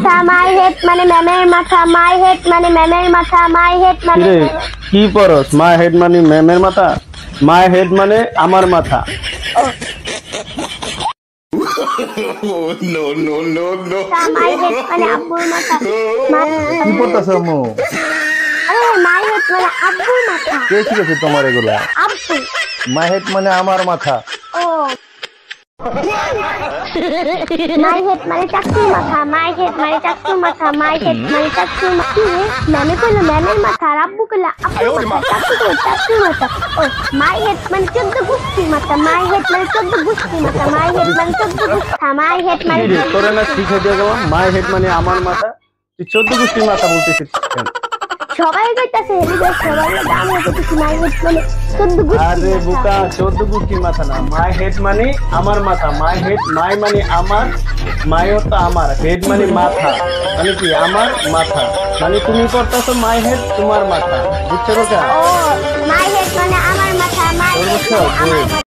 মাথা, my head মানে ম্যামের মাথা, মাই হেড মানে ম্যামের মাথা, মাই হেড মানে কি পড়স? মাই হেড মানে ম্যামের মাথা, মাই হেড মানে আমার মাথা। মাই হেড মানে আব্বুর মাথা। কি পড়তাছ আম্মু? আরে মাই হেড মানে আব্বুর মাথা। কে শিখেছে তোমার এগুলা? আব্বু। মাই হেড মানে আমার মাথা। ও মাই হেড মানে চাকরির মাথা, মাই হেড মানে চাকরির মাথা, মাই হেড মানে চাকরির মাথা। ম্যামে কইলো ম্যামের মাথা, আর আব্বু কইলো আব্বুর মাথা, চাকরি কইলো চাকরির মাথা। ও মাই হেড মানে 14 গোষ্ঠীর মাথা, মাই হেড মানে 14 গোষ্ঠীর মাথা, মাই হেড মানে 14 গোষ্ঠী, মাই হেড মানে তোরে না শিখে দিয়ে গেলাম মাই হেড মানে আমার মাথা, তুই 14 গোষ্ঠীর মাথা বলতেছিস কেন? সবাই কইতাছে এদিকে সবাই দাম কইতেছি মাই হেড মানে 14 গোষ্ঠীর আরে বোকা, 14 গোষ্ঠীর মাথা না, মাই হেড মানে আমার মাথা। মাই হেড, মাই মানে আমার, মাই তো আমার, হেড মানে মাথা, মানে কি আমার মাথা, মানে তুমি করতেছো মাই হেড তোমার মাথা, বুঝছো বোকা? ও মাই হেড মানে আমার মাথা, মাই হেড মানে আমার মাথা।